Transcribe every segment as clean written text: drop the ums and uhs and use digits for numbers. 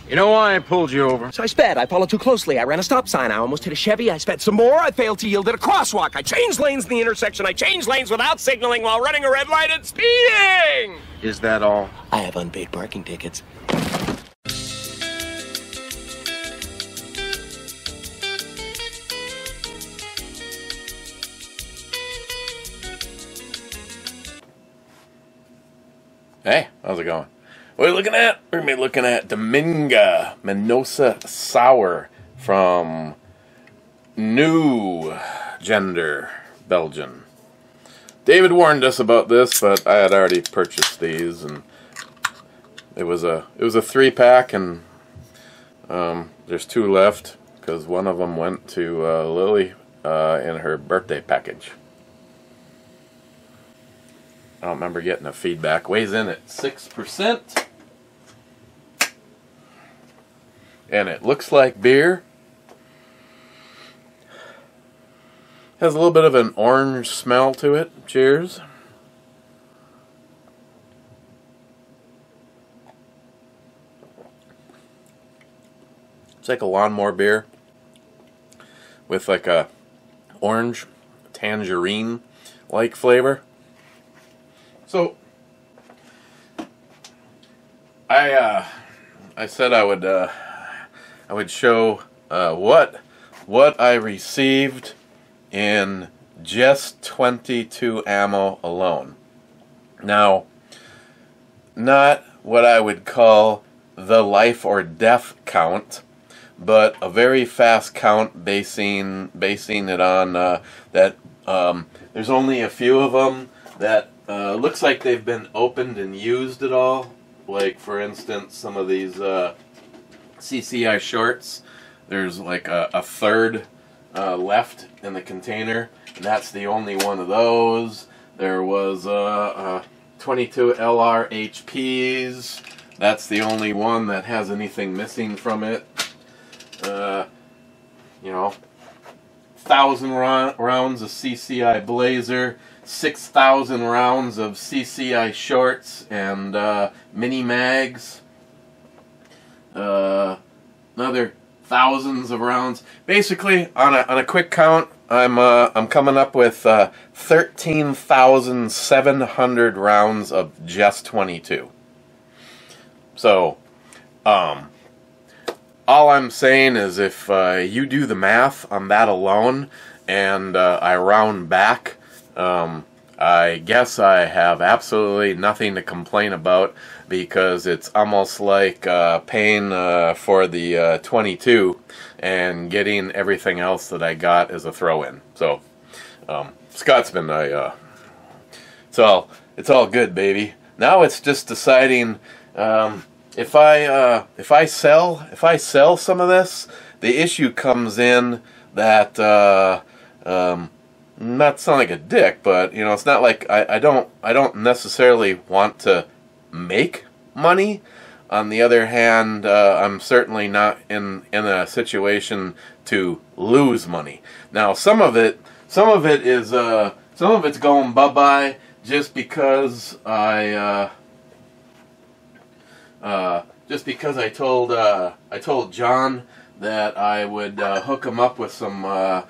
You know why I pulled you over? So I sped. I followed too closely. I ran a stop sign. I almost hit a Chevy. I sped some more. I failed to yield at a crosswalk. I changed lanes in the intersection. I changed lanes without signaling while running a red light and speeding! Is that all? I have unpaid parking tickets. Hey, how's it going? What are we looking at? We're going to be looking at Dominga Mimosa Sour from New Gender, Belgium. David warned us about this, but I had already purchased these, and it was a 3-pack, and there's 2 left because one of them went to Lily in her birthday package. I don't remember getting a feedback. Weighs in at 6%. And it looks like beer. Has a little bit of an orange smell to it. Cheers. It's like a lawnmower beer with like a orange tangerine like flavor. So I said I would show what I received in just 22 ammo alone. Now, not what I would call the life or death count, but a very fast count basing it on that there's only a few of them that looks like they've been opened and used at all. Like, for instance, some of these CCI shorts, there's like a third left in the container, and that's the only one of those. There was 22 LR HPs. That's the only one that has anything missing from it. You know, 1,000 rounds of CCI Blazer, 6,000 rounds of CCI shorts and mini mags. Another thousands of rounds. Basically, on a quick count, I'm coming up with 13,700 rounds of just 22. So, all I'm saying is if you do the math on that alone, and I round back, I guess I have absolutely nothing to complain about, because it's almost like paying for the 22 and getting everything else that I got as a throw-in. So, Scotsman, it's all good, baby. Now it's just deciding if I sell some of this, the issue comes in that not sound like a dick, but you know, it's not like I don't necessarily want to make money. On the other hand, I'm certainly not in a situation to lose money. Now, some of it's going bye-bye just because I told John that I would hook him up with some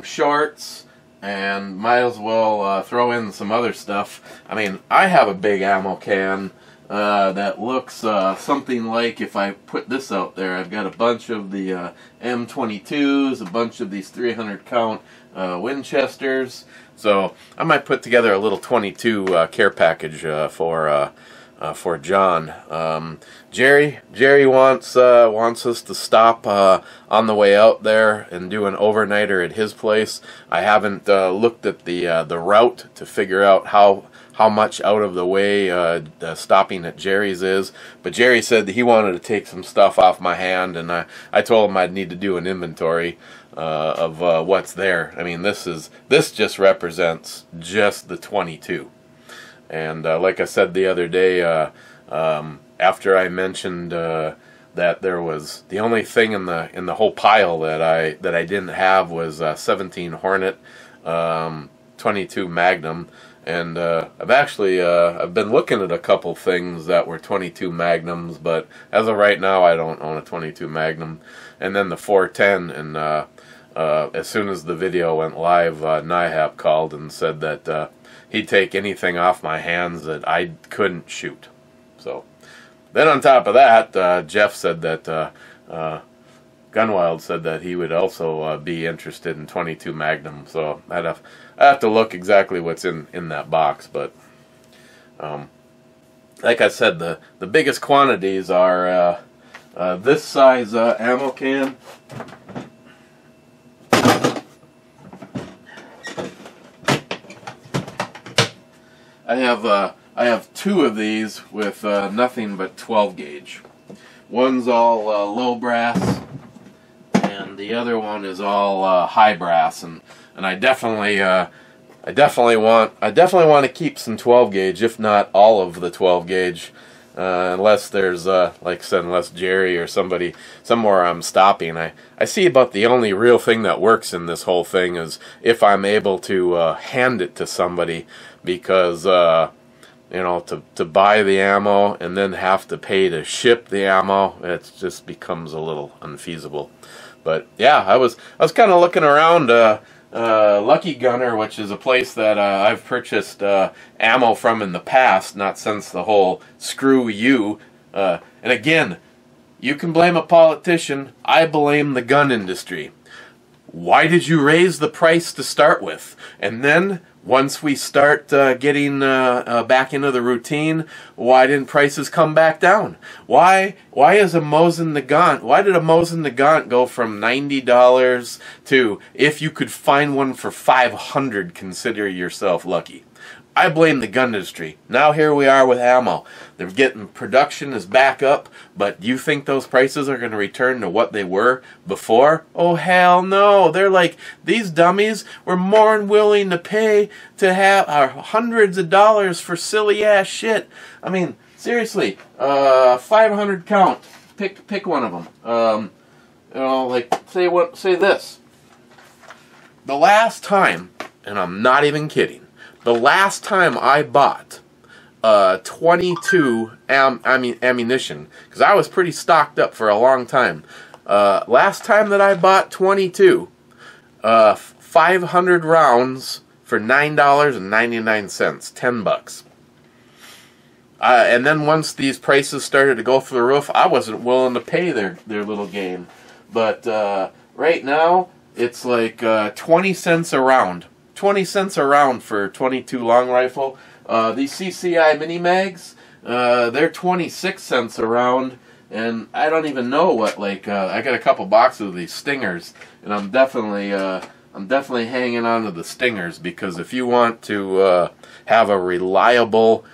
shorts, and might as well throw in some other stuff. I mean, I have a big ammo can that looks something like, if I put this out there, I've got a bunch of the M22s, a bunch of these 300 count Winchesters. So I might put together a little 22 care package for John. Jerry wants us to stop on the way out there and do an overnighter at his place. I haven't looked at the route to figure out how much out of the way stopping at Jerry's is, but Jerry said that he wanted to take some stuff off my hand, and I told him I'd need to do an inventory of what's there. I mean, this just represents just the 22. And like I said the other day, after I mentioned that there was the only thing in the whole pile that I didn't have was 17 Hornet 22 Magnum, And I've been looking at a couple things that were 22 Magnums, but as of right now, I don't own a 22 Magnum. And then the 410, and as soon as the video went live, NIHAP called and said that he'd take anything off my hands that I couldn't shoot. So then on top of that, Jeff said that Gunwild said that he would also be interested in 22 Magnum. So I have to look exactly what's in that box. But like I said, the biggest quantities are this size ammo can. I have two of these with nothing but 12 gauge. One's all low brass, and the other one is all high brass. And I definitely want to keep some 12 gauge, if not all of the 12 gauge, unless there's like I said, unless Jerry or somebody somewhere I'm stopping. I see about the only real thing that works in this whole thing is if I'm able to hand it to somebody, because you know, to buy the ammo and then have to pay to ship the ammo, it just becomes a little unfeasible. But yeah, I was kind of looking around Lucky Gunner, which is a place that I've purchased ammo from in the past, not since the whole screw you. And again, you can blame a politician. I blame the gun industry. Why did you raise the price to start with? And then once we start getting back into the routine, why didn't prices come back down? Why is a Mosin Nagant? Why did a Mosin Nagant go from $90 to, if you could find one for $500, consider yourself lucky? I blame the gun industry. Now here we are with ammo. They're getting, production is back up, but you think those prices are going to return to what they were before? Oh hell no. They're like, these dummies were more than willing to pay to have hundreds of dollars for silly ass shit. I mean, seriously, 500 count. Pick one of them. You know, like say this. The last time, and I'm not even kidding, the last time I bought 22 ammunition, because I was pretty stocked up for a long time. Last time that I bought 22, 500 rounds for $9.99, $10. And then once these prices started to go through the roof, I wasn't willing to pay their little game. But right now, it's like 20 cents a round. 20 cents a round for 22 long rifle. These CCI mini mags, they're 26 cents a round, and I don't even know what, like, I got a couple boxes of these Stingers, and I'm definitely hanging on to the Stingers, because if you want to have a reliable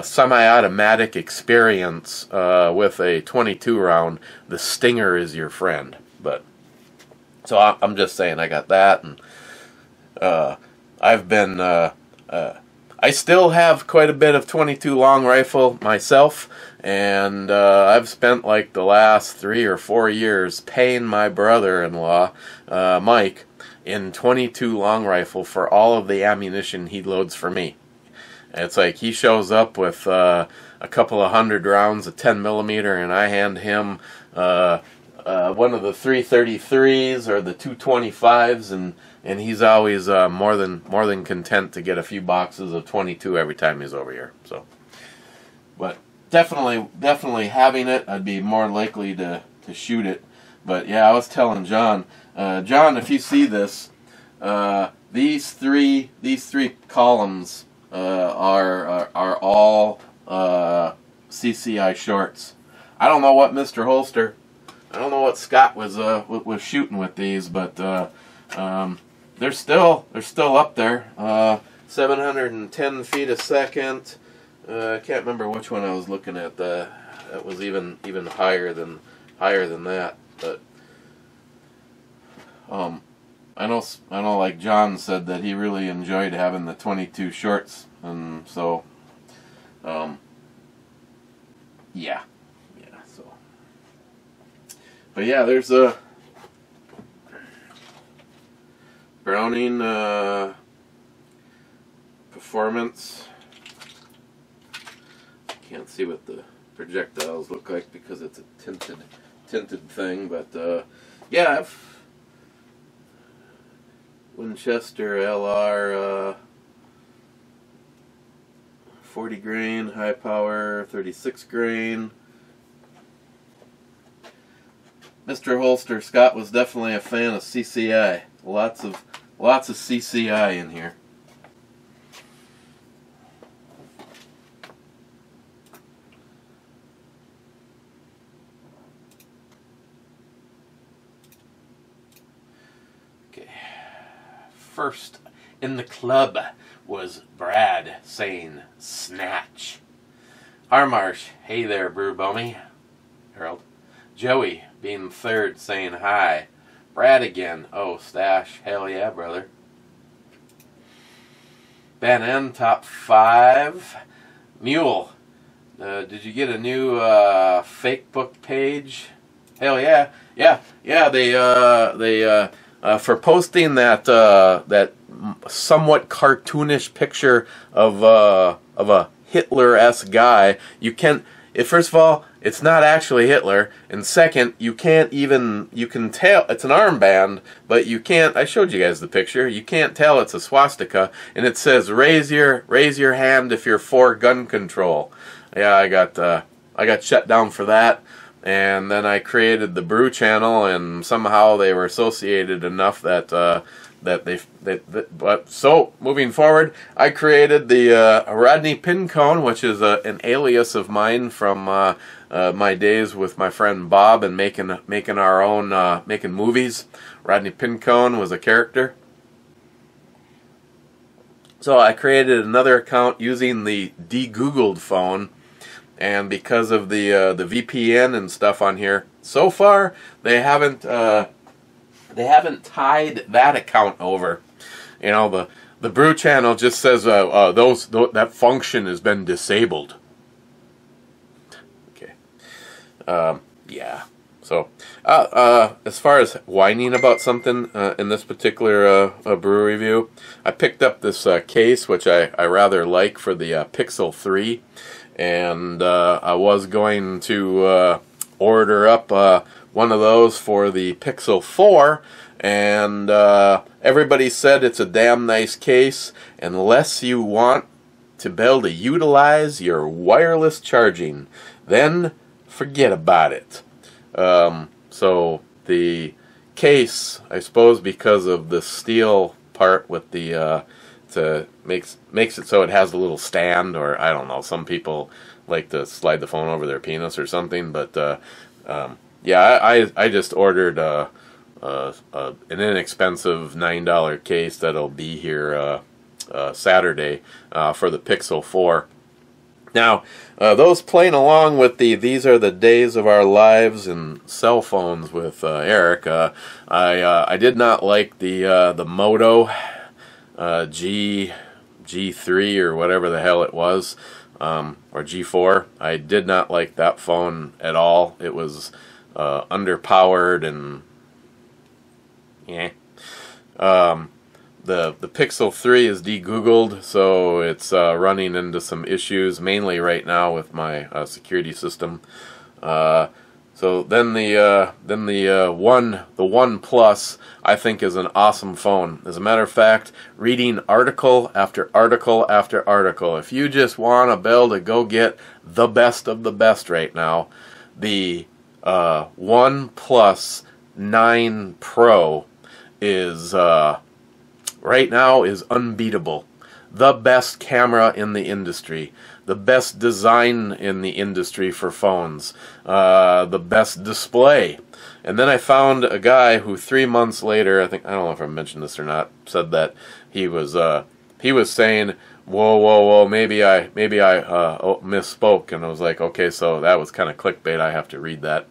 semi-automatic experience with a 22 round, the Stinger is your friend. But so I'm just saying, I got that, and I've been, I still have quite a bit of 22 long rifle myself, and I've spent like the last 3 or 4 years paying my brother-in-law, Mike, in 22 long rifle for all of the ammunition he loads for me. And it's like he shows up with a couple of 100 rounds of 10mm, and I hand him one of the 333s or the 225s, and he's always more than content to get a few boxes of 22 every time he's over here. So, but definitely having it, I'd be more likely to shoot it. But yeah, I was telling John, if you see this, these three columns are all CCI shorts. I don't know what Mr. Holster, I don't know what Scott was shooting with these, but they're still up there. 710 feet a second. I can't remember which one I was looking at. That was even higher than that. But I know. Like John said that he really enjoyed having the 22 shorts, and so yeah. So, but yeah, there's a performance. Can't see what the projectiles look like because it's a tinted thing, but yeah, Winchester LR 40 grain, high power, 36 grain. Mr. Holster Scott was definitely a fan of CCI. Lots of CCI in here. Okay. First in the club was Brad saying snatch. Harmarsh, hey there, Brew Bummy. Harold. Joey being third saying hi. Brad again, oh Stash, hell yeah, brother. Ben N, top 5. Mule, did you get a new fake book page? Hell yeah, yeah. They for posting that somewhat cartoonish picture of a Hitler-esque guy. You can, first of all, it's not actually Hitler, and second, you can tell it's an armband, but you can't. I showed you guys the picture. You can't tell it's a swastika, and it says raise your hand if you're for gun control. Yeah, I got shut down for that. And then I created the Brew channel, and somehow they were associated enough that but so moving forward, I created the Rodney Pincone, which is an alias of mine from my days with my friend Bob and making our own making movies. Rodney Pincone was a character. So I created another account using the de-Googled phone. And because of the VPN and stuff on here, so far they haven't tied that account over. You know, the Brew channel just says that function has been disabled. Okay, yeah. So as far as whining about something in this particular brew review, I picked up this case which I rather like for the Pixel 3. And I was going to order up one of those for the Pixel 4, and everybody said it's a damn nice case unless you want to be able to utilize your wireless charging. Then forget about it. So the case, I suppose because of the steel part with the makes it so it has a little stand, or I don't know, some people like to slide the phone over their penis or something, but yeah, I just ordered an inexpensive $9 case that'll be here Saturday for the Pixel 4. Now, those playing along with these are the days of our lives and cell phones with Eric, I did not like the Moto G3 or whatever the hell it was, or G4. I did not like that phone at all. It was underpowered and yeah. The Pixel 3 is de-Googled, so it's running into some issues, mainly right now with my security system. So then the One Plus, I think, is an awesome phone. As a matter of fact, reading article after article after article, if you just want to be able to go get the best of the best right now, the One Plus 9 Pro is right now is unbeatable. The best camera in the industry, the best design in the industry for phones, the best display. And then I found a guy who 3 months later, I don't know if I mentioned this or not, said that he was saying, whoa, maybe I misspoke, and I was like, okay, so that was kind of clickbait. I have to read that.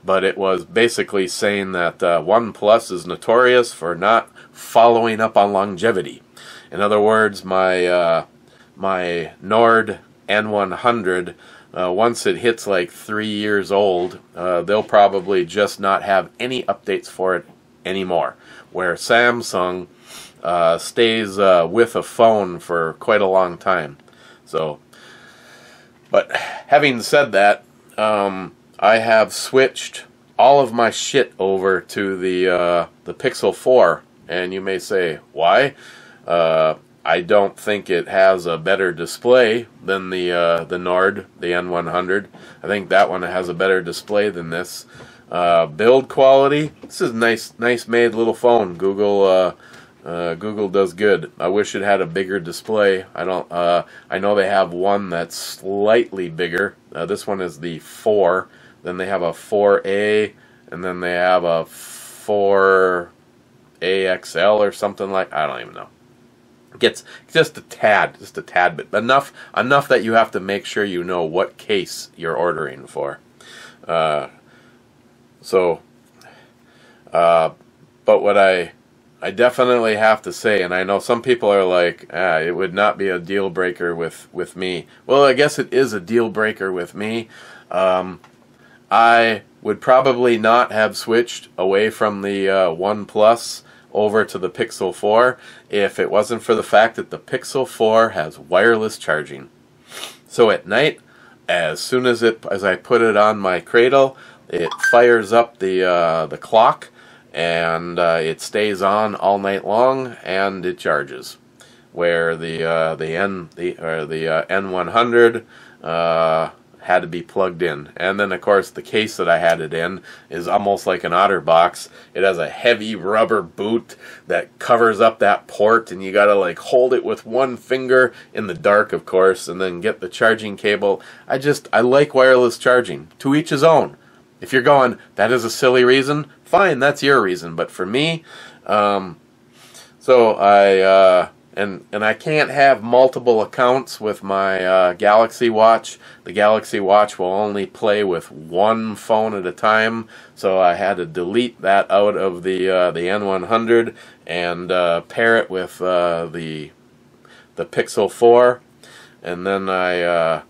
But it was basically saying that OnePlus is notorious for not following up on longevity. In other words, my Nord N100, once it hits like 3 years old, they'll probably just not have any updates for it anymore. Where Samsung, stays with a phone for quite a long time. So, but having said that, I have switched all of my shit over to the Pixel 4, and you may say, why? I don't think it has a better display than the Nord, the N100. I think that one has a better display than this. Build quality, this is nice made little phone. Google does good. I wish it had a bigger display. I know they have one that's slightly bigger. This one is the 4. Then they have a 4A, and then they have a 4AXL or something like. I don't even know. It gets just a tad bit, but enough that you have to make sure you know what case you're ordering for. But what I definitely have to say, and I know some people are like, it would not be a deal breaker with me. Well, I guess it is a deal breaker with me. I would probably not have switched away from the OnePlus over to the Pixel 4 if it wasn't for the fact that the Pixel 4 has wireless charging. So at night, as soon as I put it on my cradle, it fires up the clock, and it stays on all night long, and it charges. Where the N100 had to be plugged in. And then of course the case that I had it in is almost like an OtterBox. It has a heavy rubber boot that covers up that port, and you gotta like hold it with one finger in the dark, of course, and then get the charging cable. I like wireless charging. To each his own. If you're going, that is a silly reason, fine, that's your reason. But for me, so and I can't have multiple accounts with my Galaxy Watch. The Galaxy Watch will only play with one phone at a time, so I had to delete that out of the N100 and pair it with the Pixel 4, and then I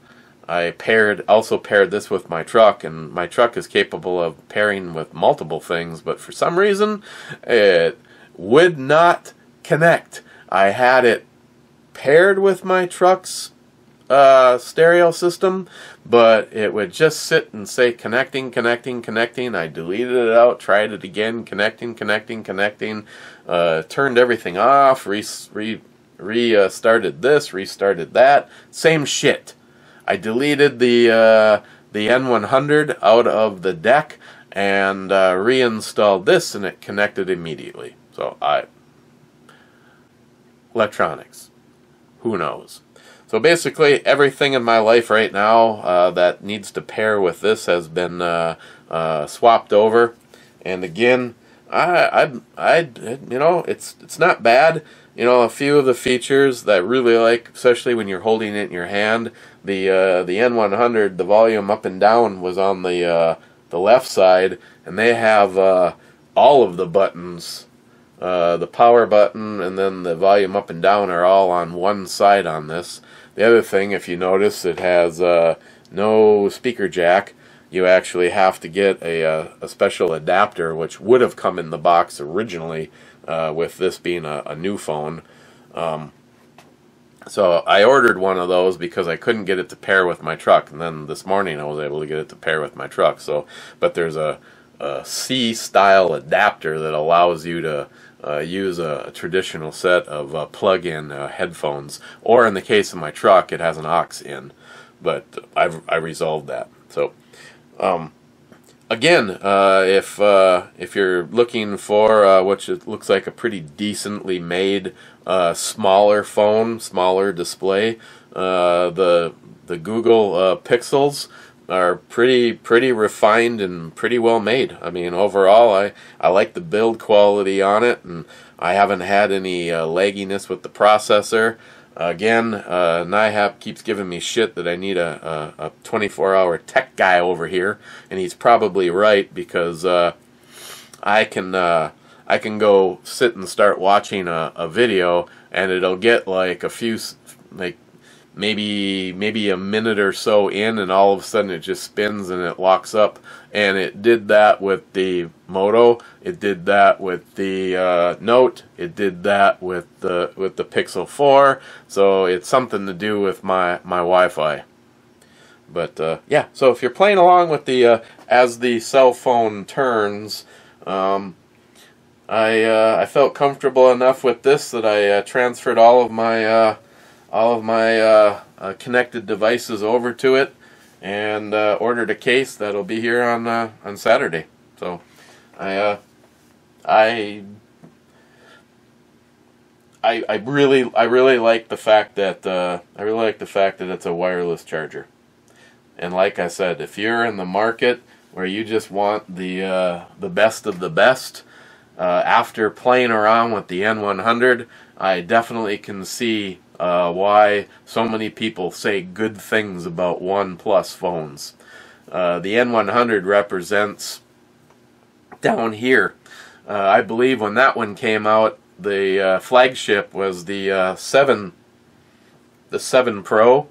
also paired this with my truck, and my truck is capable of pairing with multiple things, but for some reason it would not connect. I had it paired with my truck's stereo system, but it would just sit and say connecting. I deleted it out, tried it again, connecting, turned everything off, restarted this, restarted that, same shit. I deleted the N100 out of the deck and reinstalled this, and it connected immediately. So electronics, who knows? So basically everything in my life right now that needs to pair with this has been swapped over. And again, it's not bad. You know, a few of the features that I really like, especially when you're holding it in your hand, the N100, the volume up and down was on the left side, and they have all of the buttons. The power button and then the volume up and down are all on one side on this. The other thing, if you notice, it has no speaker jack. You actually have to get a special adapter, which would have come in the box originally with this being a new phone. So I ordered one of those because I couldn't get it to pair with my truck, and then this morning I was able to get it to pair with my truck. So, but there's a C-style adapter that allows you to use a traditional set of plug-in headphones, or in the case of my truck, it has an aux in. But I resolved that. So again, if you're looking for which it looks like a pretty decently made smaller phone, smaller display, the Google Pixels are pretty refined and pretty well made. I mean, overall, I like the build quality on it, and I haven't had any lagginess with the processor. Again, NIHAP keeps giving me shit that I need a 24-hour tech guy over here, and he's probably right, because I can go sit and start watching a video, and it'll get like a few, like maybe a minute or so in, and all of a sudden it just spins and it locks up. And it did that with the Moto. It did that with the Note. It did that with the Pixel 4. So it's something to do with my Wi-Fi. But yeah, so if you're playing along with the as the cell phone turns, I felt comfortable enough with this that I transferred all of my connected devices over to it, and ordered a case that'll be here on Saturday. So I really like the fact that it's a wireless charger. And like I said, if you're in the market where you just want the best of the best, after playing around with the N100, I definitely can see why so many people say good things about OnePlus phones. The N100 represents down here. I believe when that one came out, the flagship was the 7 Pro.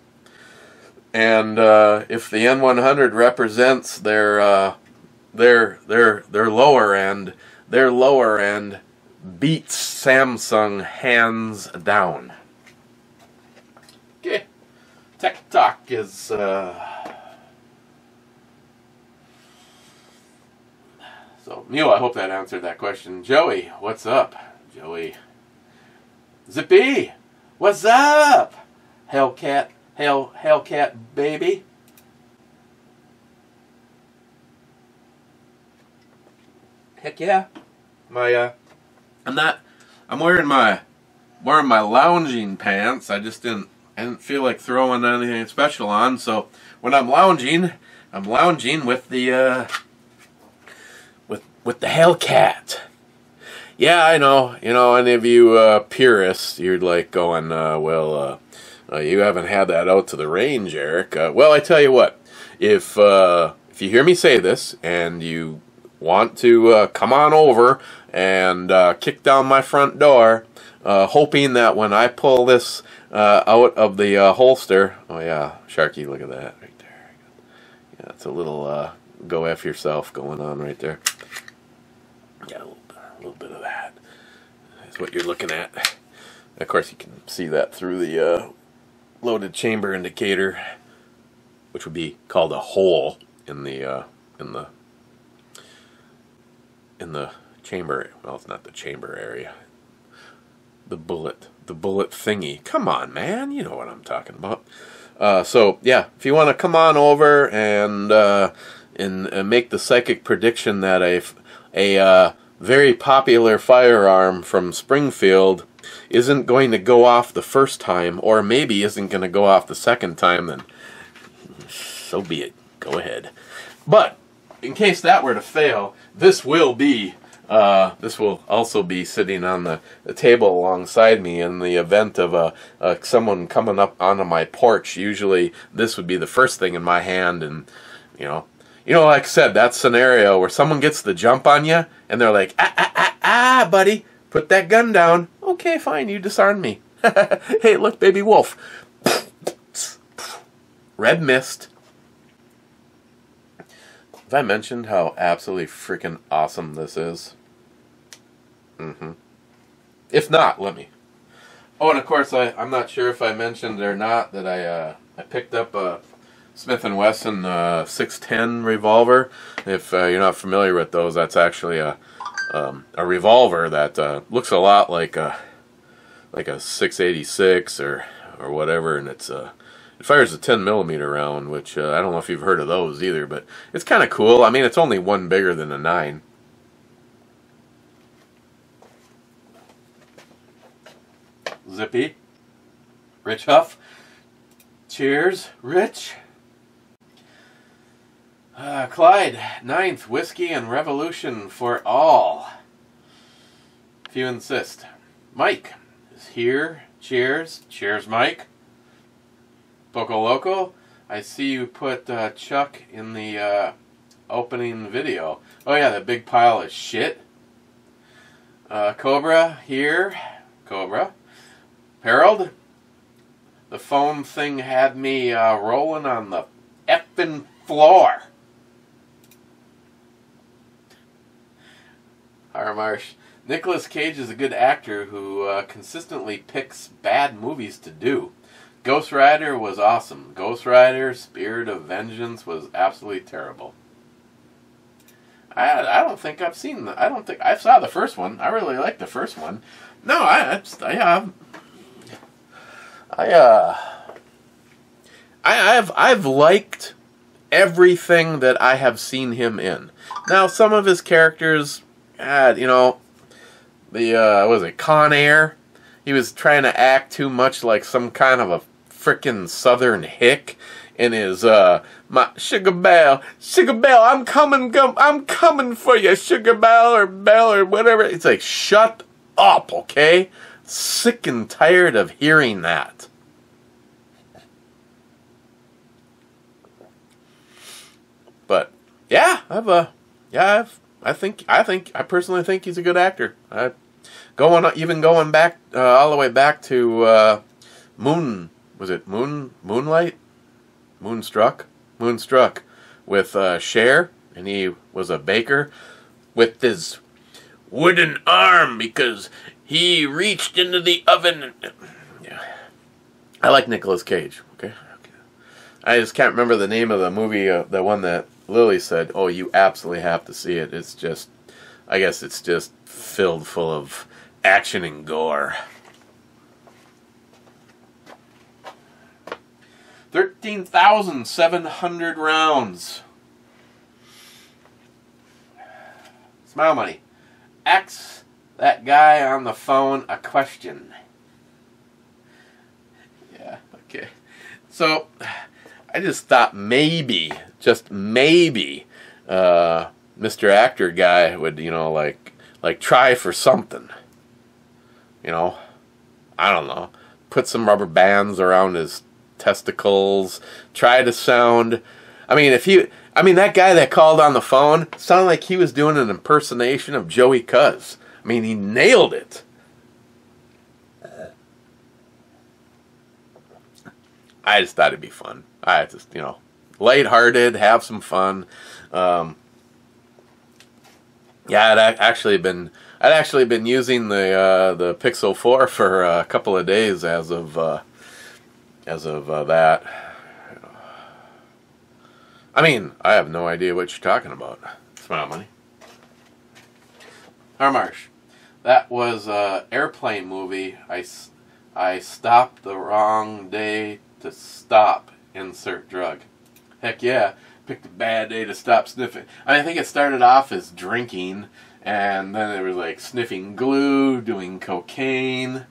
And if the N100 represents their lower end, their lower end beats Samsung hands down. Okay, Tech Talk is so Neil. I hope that answered that question. Joey, what's up? Joey, Zippy, what's up? Hellcat. Hellcat baby. Heck yeah. I'm wearing my lounging pants. I didn't feel like throwing anything special on, so when I'm lounging with the with the Hellcat. Yeah, I know. You know, any of you purists, you're like going, you haven't had that out to the range, Eric. Well, I tell you what, if you hear me say this and you want to come on over and kick down my front door, hoping that when I pull this out of the holster, oh yeah, Sharky, look at that right there. Yeah, it's a little go F yourself going on right there. Yeah, a little bit of that is what you're looking at. Of course, you can see that through the loaded chamber indicator, which would be called a hole in the chamber. Well, it's not the chamber area. The bullet thingy. Come on, man, you know what I'm talking about. So yeah, if you want to come on over and make the psychic prediction that a very popular firearm from Springfield isn't going to go off the first time, or maybe isn't going to go off the second time, then so be it. Go ahead. But in case that were to fail, this will also be sitting on the table alongside me in the event of someone coming up onto my porch. Usually this would be the first thing in my hand, and you know, like I said, that scenario where someone gets the jump on you and they're like, buddy, put that gun down. Okay, fine, you disarmed me. Hey, look, baby wolf. Red mist. Have I mentioned how absolutely freaking awesome this is? If not, let me. Oh, and of course, I'm not sure if I mentioned or not that I picked up a Smith & Wesson 610 revolver. If you're not familiar with those, that's actually a revolver that looks a lot like a 686 or whatever, and it fires a 10mm round, which I don't know if you've heard of those either, but it's kind of cool. I mean, it's only one bigger than a 9. Zippy. Rich Huff. Cheers, Rich. Clyde, 9th, whiskey and revolution for all. If you insist. Mike is here. Cheers. Cheers, Mike. Poco Loco, I see you put Chuck in the opening video. Oh yeah, that big pile of shit. Cobra, here. Cobra. Harold, the foam thing had me rolling on the effing floor. Marsh. Nicolas Cage is a good actor who consistently picks bad movies to do. Ghost Rider was awesome. Ghost Rider, Spirit of Vengeance was absolutely terrible. I don't think I've seen. I don't think I saw the first one. I really liked the first one. No, I've liked everything that I have seen him in. Now, some of his characters, you know, was it Con Air? He was trying to act too much like some kind of a frickin' Southern hick in his my Sugar Belle, I'm coming for you, Sugar Belle or whatever. It's like, shut up, okay? Sick and tired of hearing that. But yeah, I personally think he's a good actor. Going back all the way back to Moonstruck with Cher, and he was a baker with his wooden arm because he reached into the oven. Yeah. I like Nicolas Cage. Okay. I just can't remember the name of the movie, the one that Lily said, oh, you absolutely have to see it. It's just, I guess it's just filled full of action and gore. 13,700 rounds. Smile money. Ask that guy on the phone a question. Yeah, okay. So, I just thought maybe, just maybe, Mr. Actor guy would, you know, like try for something. You know, I don't know. Put some rubber bands around his testicles, try to sound, that guy that called on the phone sounded like he was doing an impersonation of Joey Cuz. I mean, he nailed it. I just thought it'd be fun. I just, you know, lighthearted, have some fun. Yeah, I'd actually been using the Pixel 4 for a couple of days as of that. I mean, I have no idea what you're talking about. Smile money. Harmarsh. That was an airplane movie. I stopped the wrong day to stop. Insert drug. Heck yeah. Picked a bad day to stop sniffing. I think it started off as drinking, and then it was like sniffing glue, doing cocaine.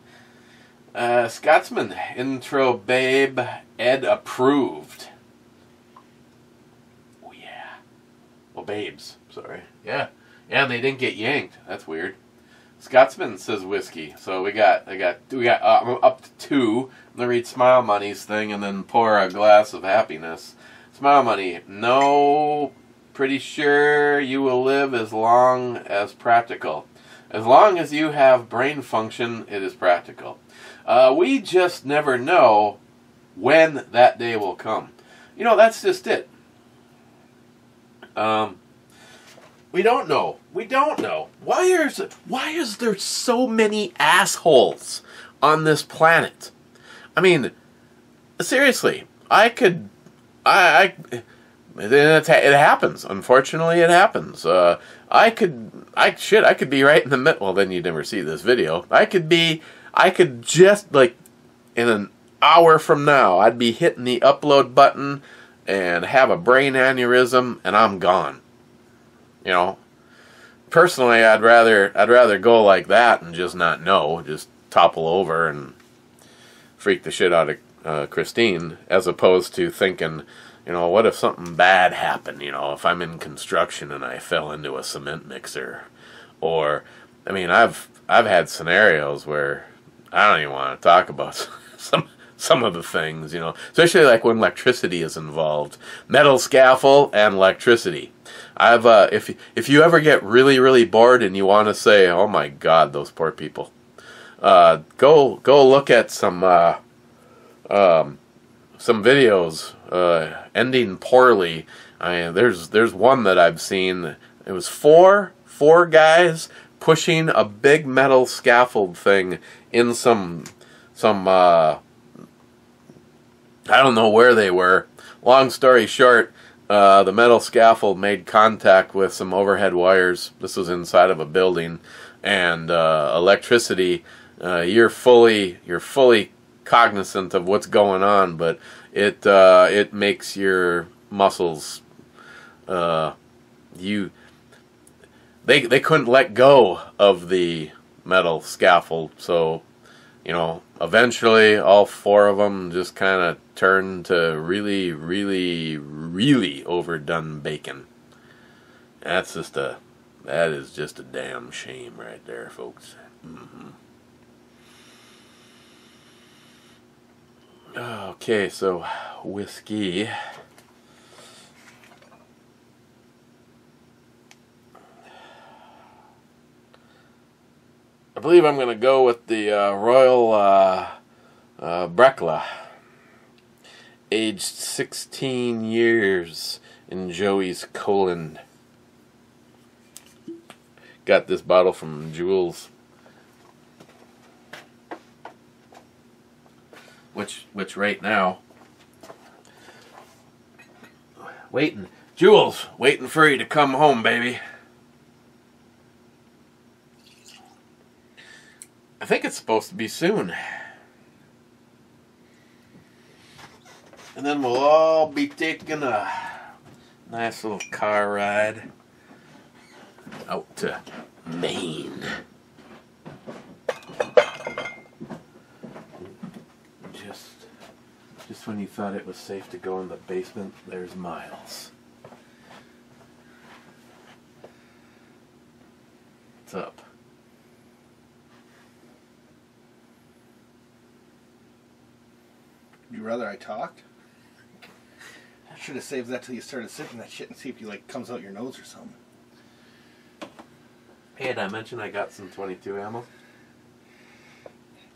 Scotsman intro babe, Ed approved. Oh yeah. Well, babes, sorry. Yeah, they didn't get yanked. That's weird. Scotsman says whiskey. So we got up to 2. I'm gonna read Smile Money's thing and then pour a glass of happiness. Smile Money. No, pretty sure you will live as long as practical. As long as you have brain function, it is practical. We just never know when that day will come. You know, that's just it. We don't know. We don't know. Why is there so many assholes on this planet? I mean, seriously, it happens. Unfortunately, it happens. I could be right in the middle. Well, then you'd never see this video. I could just, like, in an hour from now, I'd be hitting the upload button and have a brain aneurysm, and I'm gone. You know, personally, I'd rather go like that and just not know, just topple over and freak the shit out of Christine, as opposed to thinking, you know, what if something bad happened? You know, if I'm in construction and I fell into a cement mixer, or, I mean, I've had scenarios where I don't even want to talk about some of the things, you know, especially like when electricity is involved, metal scaffold and electricity. If you ever get really, really bored and you want to say, oh my God, those poor people, go look at some videos ending poorly. There's one that I've seen. It was four guys pushing a big metal scaffold thing in some I don't know where they were. Long story short, the metal scaffold made contact with some overhead wires. This was inside of a building, and electricity. You're fully cognizant of what's going on, but it makes your muscles. They couldn't let go of the metal scaffold, so eventually all four of them just kind of turned to really, really, really overdone bacon. That is just a damn shame right there, folks. Okay, so whiskey. I believe I'm going to go with the Royal Brecla. Aged 16 years in Joey's colon. Got this bottle from Jules. Which right now, Jules, waiting for you to come home, baby. I think it's supposed to be soon. And then we'll all be taking a nice little car ride out to Maine. Just when you thought it was safe to go in the basement, there's Miles. What's up? Would you rather I talked? I should have saved that till you started sipping that shit and see if you comes out your nose or something. Hey, did I mention I got some 22 ammo?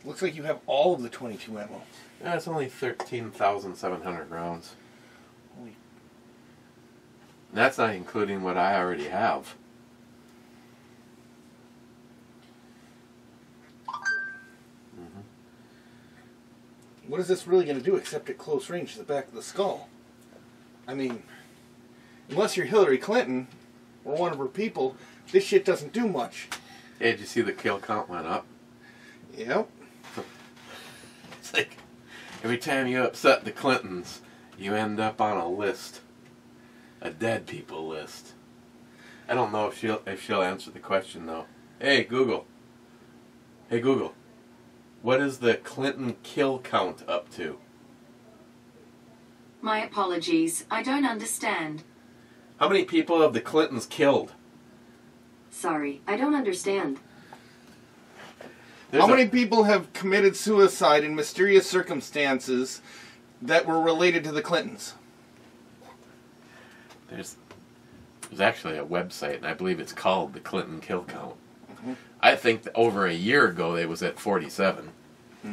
Looks like you have all of the 22 ammo. Yeah, it's only 13,700 rounds. Holy. And that's not including what I already have. What is this really going to do except at close range to the back of the skull? I mean, unless you're Hillary Clinton or one of her people, this shit doesn't do much. Hey, did you see the kill count went up? Yep. It's like every time you upset the Clintons, you end up on a list. A dead people list. I don't know if she'll answer the question though. Hey Google. Hey Google. What is the Clinton kill count up to? My apologies. I don't understand. How many people have the Clintons killed? Sorry, I don't understand. How many people have committed suicide in mysterious circumstances that were related to the Clintons? There's actually a website, and I believe it's called the Clinton Kill Count. I think that over a year ago they was at 47. Do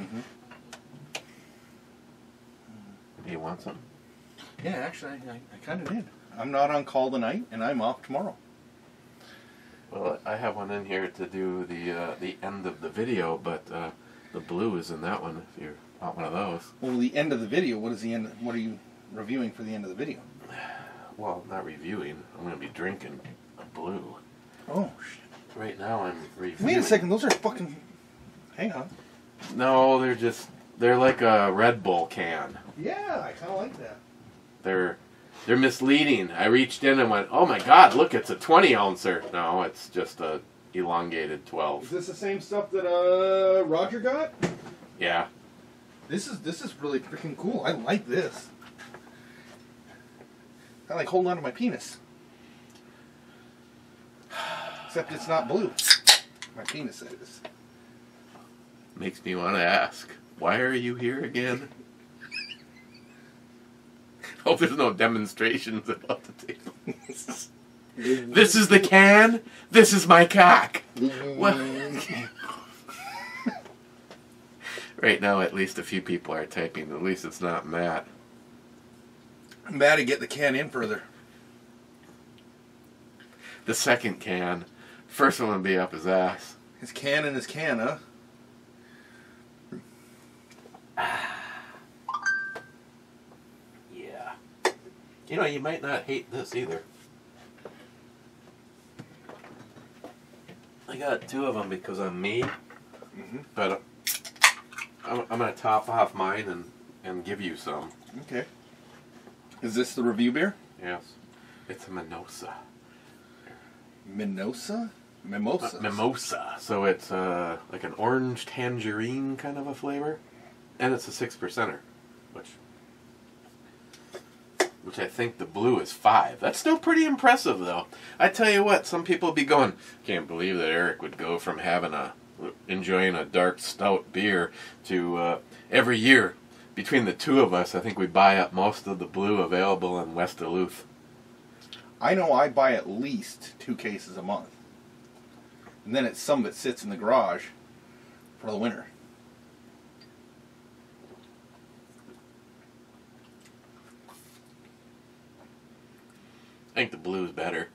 you want something? Yeah, actually, I kind of did. I'm not on call tonight, and I'm off tomorrow. Well, I have one in here to do the end of the video, but the blue is in that one if you want one of those. Well, the end of the video, what is the end? What are you reviewing for the end of the video? Well, not reviewing. I'm going to be drinking a blue. Oh, shit. Right now I'm reviewing. Wait a second, those are fucking... Hang on. No, they're like a Red Bull can. Yeah, I kind of like that. They're misleading. I reached in and went, oh my god, look, it's a 20 ouncer. No, it's just a elongated 12. Is this the same stuff that Roger got? Yeah. This is really freaking cool. I like this. I like holding on to my penis. Except it's not blue. My penis is. Makes me want to ask, why are you here again? Hope there's no demonstrations about the table. This is the can. This is my cock. Well, right now, at least a few people are typing. At least it's not Matt. I'm bad to get the can in further. The second can. First one would be up his ass. His can and his canna. Yeah. You know, you might not hate this either. I got 2 of them because I'm me. But I'm going to top off mine and give you some. Okay. Is this the review beer? Yes. It's a Mimosa. Mimosa? Mimosa. Mimosa. So it's like an orange tangerine kind of a flavor. And it's a 6%er. Which I think the blue is 5. That's still pretty impressive, though. I tell you what, some people be going, can't believe that Eric would go from enjoying a dark stout beer to every year. Between the 2 of us, I think we buy up most of the blue available in West Duluth. I know I buy at least 2 cases a month. And then some of it sits in the garage for the winter. I think the blue is better.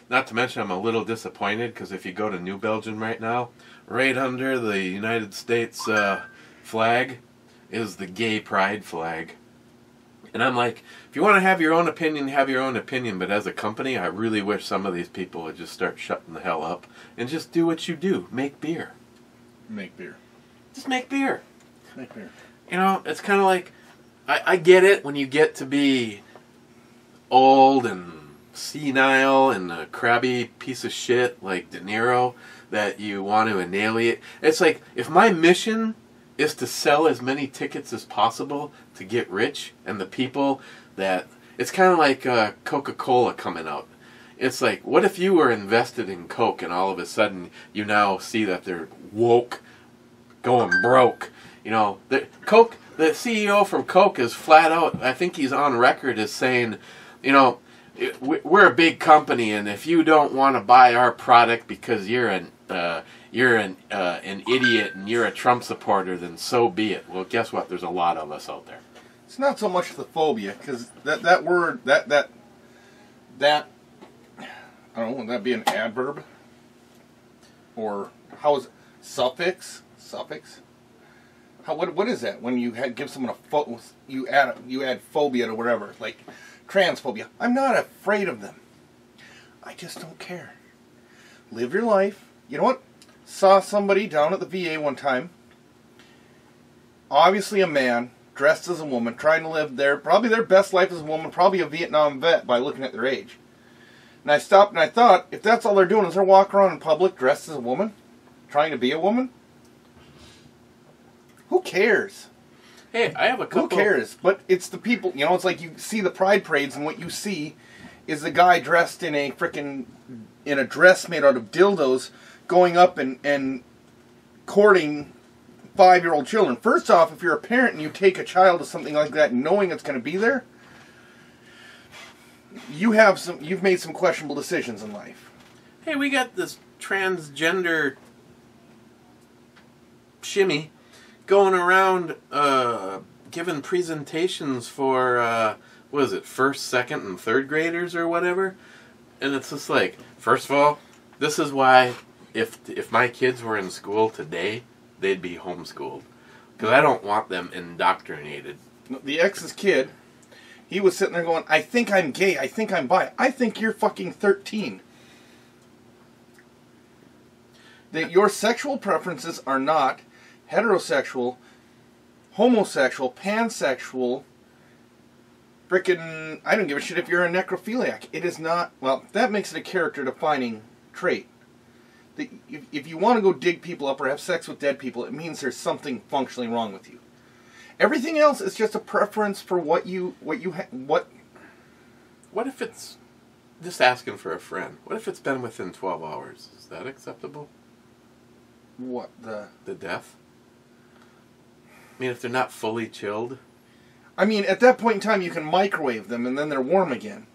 Not to mention I'm a little disappointed because if you go to New Belgium right now, right under the United States flag is the gay pride flag. And I'm like, if you want to have your own opinion, have your own opinion. But as a company, I really wish some of these people would just start shutting the hell up and just do what you do. Make beer. Make beer. Just make beer. Make beer. You know, it's kind of like, I get it when you get to be old and senile and a crabby piece of shit like De Niro that you want to annihilate. It's like, if my mission is to sell as many tickets as possible to get rich, and the people that... It's kind of like Coca-Cola coming out. It's like, what if you were invested in Coke and all of a sudden you now see that they're woke, going broke? You know, the CEO from Coke is flat out, I think he's on record as saying, you know, we're a big company, and if you don't want to buy our product because you're an idiot and you're a Trump supporter, then so be it. Well, guess what? There's a lot of us out there. It's not so much the phobia, because that word, that I don't know, would that be an adverb? Or how is it? Suffix? What is that? When you give someone you add phobia to whatever, like transphobia. I'm not afraid of them. I just don't care. Live your life. You know what? Saw somebody down at the VA one time. Obviously a man, dressed as a woman, trying to live probably their best life as a woman, probably a Vietnam vet by looking at their age. And I stopped and I thought, if that's all they're doing is they're walking around in public dressed as a woman, trying to be a woman, who cares? Hey, I have a couple... Who cares? But it's the people, you know, it's like you see the pride parades and what you see is the guy dressed in a dress made out of dildos going up and courting 5-year-old children. First off, if you're a parent and you take a child to something like that knowing it's going to be there, you've made some questionable decisions in life. Hey, we got this transgender shimmy going around giving presentations for what is it, 1st, 2nd, and 3rd graders or whatever. And it's just like, first of all, this is why if my kids were in school today, they'd be homeschooled. Because I don't want them indoctrinated. The ex's kid, he was sitting there going, I think I'm gay, I think I'm bi. I think you're fucking 13. That your sexual preferences are not heterosexual, homosexual, pansexual, frickin', I don't give a shit if you're a necrophiliac. It is not, well, that makes it a character-defining trait. If you want to go dig people up or have sex with dead people, it means there's something functionally wrong with you. Everything else is just a preference for what. What if it's just asking for a friend? What if it's been within 12 hours? Is that acceptable? What, the death? I mean, if they're not fully chilled? I mean, at that point in time, you can microwave them and then they're warm again.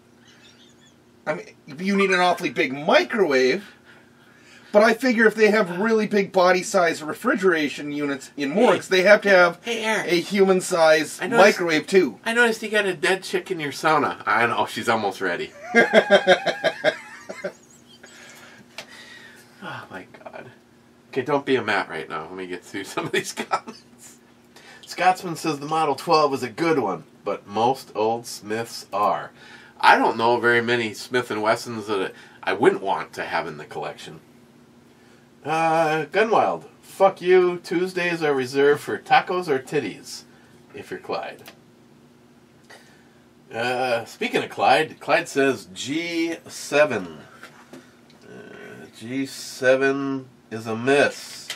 I mean, you need an awfully big microwave. But I figure if they have really big body size refrigeration units in morgues, they have to have a human size microwave too. I noticed you got a dead chick in your sauna. I know, she's almost ready. Oh my God. Okay, don't be a Matt right now. Let me get through some of these comments. Scotsman says the Model 12 is a good one, but most old Smiths are. I don't know very many Smith & Wessons that I wouldn't want to have in the collection. Gunwild. Fuck you. Tuesdays are reserved for tacos or titties, if you're Clyde. Speaking of Clyde, Clyde says G7. G7 is a miss.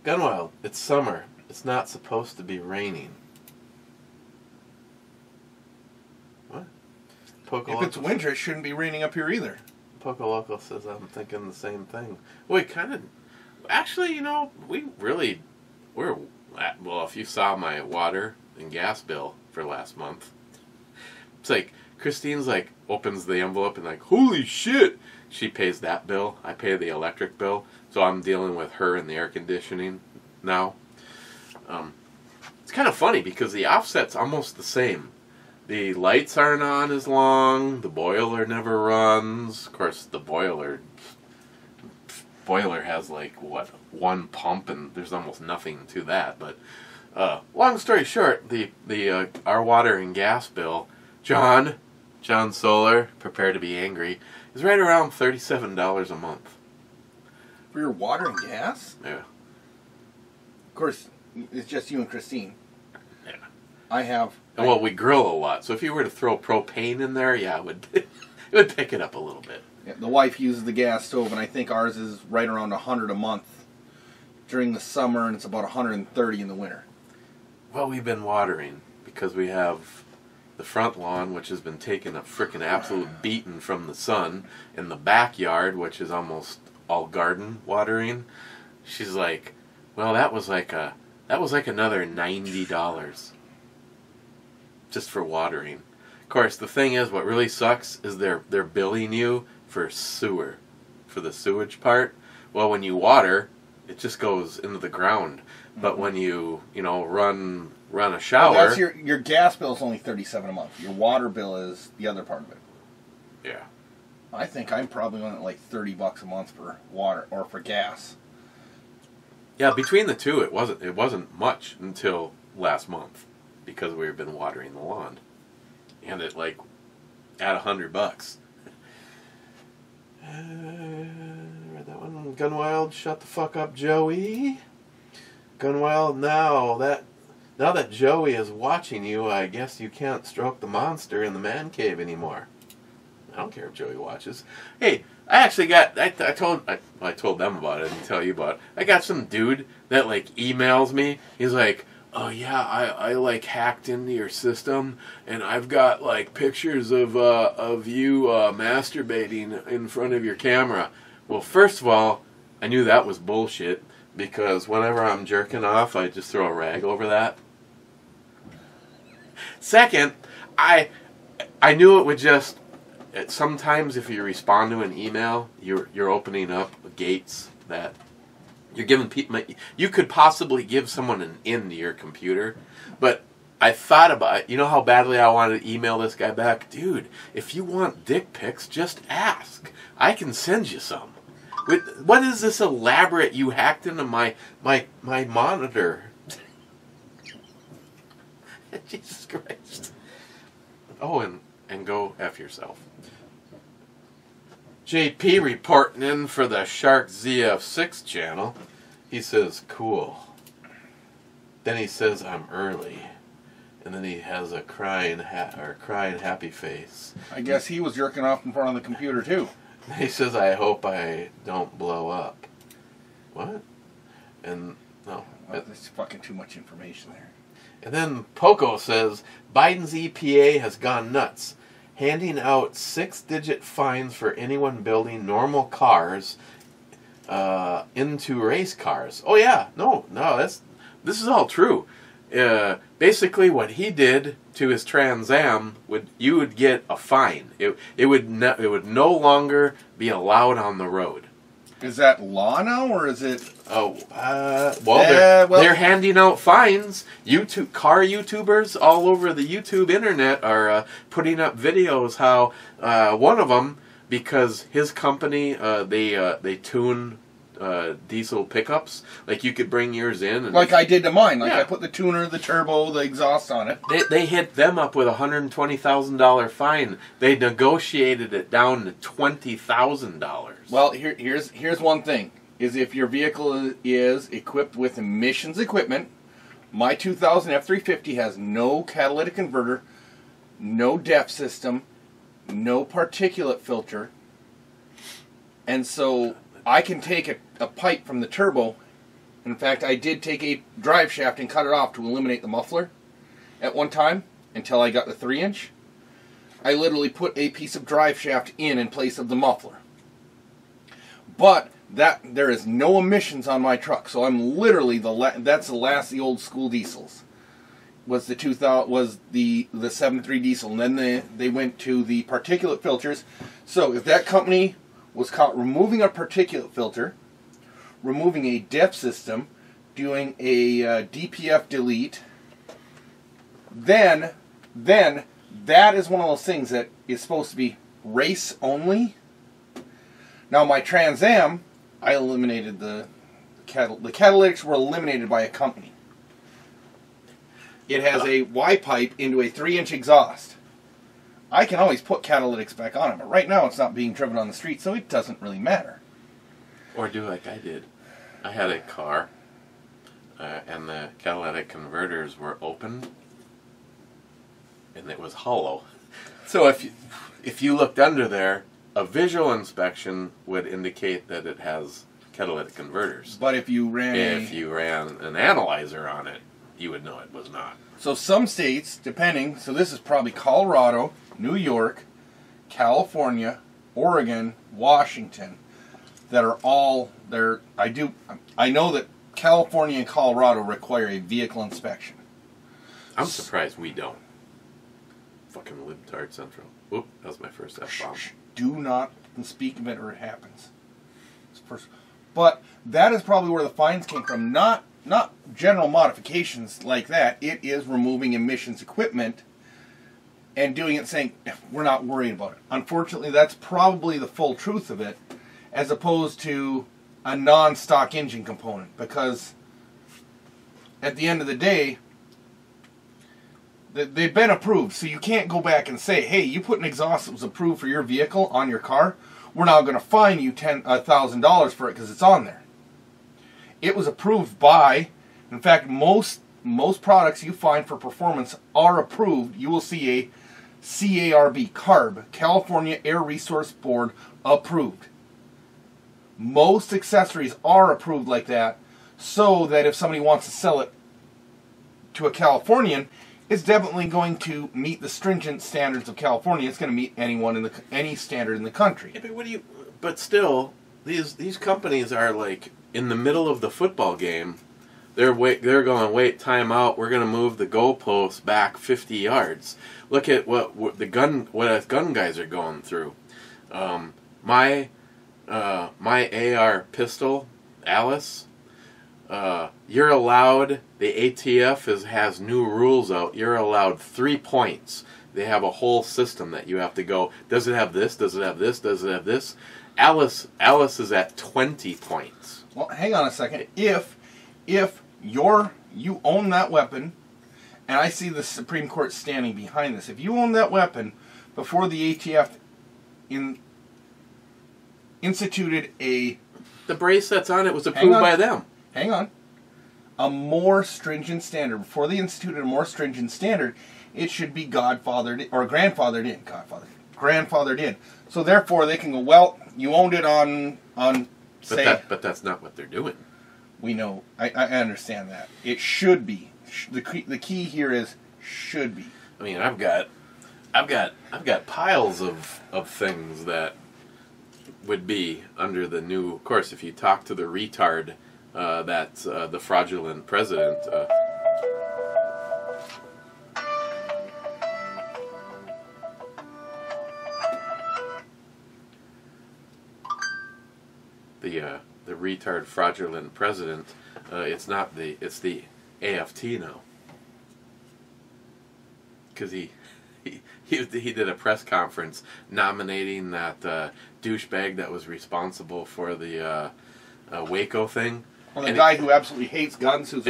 Gunwild, it's summer. It's not supposed to be raining. What? If it's winter, it shouldn't be raining up here either. Poco Loco says I'm thinking the same thing. We kind of... Actually, you know, we're... Well, if you saw my water and gas bill for last month, it's like, Christine's like, opens the envelope and like, holy shit! She pays that bill. I pay the electric bill. So I'm dealing with her and the air conditioning now. It's kind of funny because the offset's almost the same. The lights aren't on as long. The boiler never runs. Of course, the boiler has like, what, one pump, and there's almost nothing to that. But long story short, our water and gas bill, John Solar, prepare to be angry, is right around $37 a month. For your water and gas? Yeah. Of course, it's just you and Christine. Yeah. I have... Well, we grill a lot, so if you were to throw propane in there, yeah, it would pick it up a little bit. Yeah, the wife uses the gas stove, and I think ours is right around $100 a month during the summer, and it's about $130 in the winter. Well, we've been watering because we have the front lawn, which has been taking a frickin' absolute beating from the sun, and the backyard, which is almost all garden watering. She's like, well, that was like another $90 just for watering. Of course, the thing is, what really sucks is they're billing you for sewer, for the sewage part. Well, when you water, it just goes into the ground. But when you run a shower, well, that's your gas bill is only $37 a month. Your water bill is the other part of it. Yeah. I think I'm probably on like $30 a month for water or for gas. Yeah, between the two, it wasn't much until last month because we've been watering the lawn, and it like at $100. Read that one. Gunwild, shut the fuck up, Joey. Gunwild, now that Joey is watching you, I guess you can't stroke the monster in the man cave anymore. I don't care if Joey watches. Hey, I actually got, I told them about it, I didn't tell you about it. I got some dude that like emails me. He's like, oh yeah, I like hacked into your system, and I've got like pictures of you masturbating in front of your camera. Well, first of all, I knew that was bullshit, because whenever I'm jerking off, I just throw a rag over that. Second, I knew it would just... Sometimes if you respond to an email, you're opening up gates that you're giving people. You could possibly give someone an in to your computer, but I thought about it. You know how badly I wanted to email this guy back? Dude, if you want dick pics, just ask. I can send you some. What is this elaborate? You hacked into my monitor. Jesus Christ. Oh, and go F yourself. JP reporting in for the Shark ZF6 channel. He says, cool. Then he says, I'm early. And then he has a crying happy face. I guess he was jerking off in front of the computer too. He says, I hope I don't blow up. What? And, no. Well, there's fucking too much information there. And then Poco says, Biden's EPA has gone nuts, handing out 6-digit fines for anyone building normal cars into race cars. Oh yeah, no, this is all true. Basically, what he did to his Trans Am you would get a fine. It would no longer be allowed on the road. Is that law now, or is it? They're handing out fines. Car YouTubers all over the YouTube internet are putting up videos how one of them, because his company they tune diesel pickups, like you could bring yours in, and like I did to mine. Like yeah. I put the tuner, the turbo, the exhaust on it. They hit them up with $120,000 fine. They negotiated it down to $20,000. Well, here's one thing: is if your vehicle is equipped with emissions equipment. My 2000 F350 has no catalytic converter, no DEF system, no particulate filter, and so I can take a pipe from the turbo. In fact, I did take a drive shaft and cut it off to eliminate the muffler at one time until I got the 3-inch. I literally put a piece of drive shaft in place of the muffler. But there is no emissions on my truck, so I'm literally that's the last of the old school diesels. Was the 7.3 diesel, and then they went to the particulate filters. So if that company was caught removing a particulate filter, removing a DEF system, doing a DPF delete, then that is one of those things that is supposed to be race only. Now my Trans Am, I eliminated the catalytics were eliminated by a company. It has a Y pipe into a 3-inch exhaust. I can always put catalytics back on it, but right now it's not being driven on the street, so it doesn't really matter. Or do like I did. I had a car, and the catalytic converters were open, and it was hollow. So if you looked under there, a visual inspection would indicate that it has catalytic converters. But if you ran an analyzer on it, you would know it was not. So some states, depending, so this is probably Colorado, New York, California, Oregon, Washington, that are all there. I know that California and Colorado require a vehicle inspection. I'm surprised we don't. Fucking libtard central. Oop, that was my first F-bomb. Do not speak of it or it happens. But that is probably where the fines came from. Not general modifications like that. It is removing emissions equipment and doing it saying, we're not worried about it. Unfortunately, that's probably the full truth of it, as opposed to a non-stock engine component. Because at the end of the day, they've been approved, so you can't go back and say, hey, you put an exhaust that was approved for your vehicle on your car, we're now going to fine you $1,000 for it because it's on there. It was approved by, in fact, most products you find for performance are approved. You will see a CARB, CARB, California Air Resource Board approved. Most accessories are approved like that, so that if somebody wants to sell it to a Californian, it's definitely going to meet the stringent standards of California. It's going to meet any standard in the country. Yeah, but still, these companies are like in the middle of the football game. They're going, wait, time out. We're going to move the goalposts back 50 yards. Look at what us gun guys are going through. My AR pistol, Alice. You're allowed, the ATF has new rules out, you're allowed 3 points. They have a whole system that you have to go, does it have this, does it have this, does it have this? Alice is at 20 points. Well, hang on a second. If you own that weapon, and I see the Supreme Court standing behind this, if you own that weapon before the ATF instituted the brace that's on it was approved by them. Hang on. A more stringent standard. Before they instituted a more stringent standard, it should be grandfathered in. So therefore, they can go, well, you owned it on say. But that's not what they're doing. We know. I understand that. It should be. The key here is should be. I mean, I've got piles of things that would be under the new. Of course, if you talk to the retard. That's the fraudulent president. the retard fraudulent president. It's the AFT now. Because he did a press conference nominating that douchebag that was responsible for the Waco thing. Well, the guy who absolutely hates guns, who's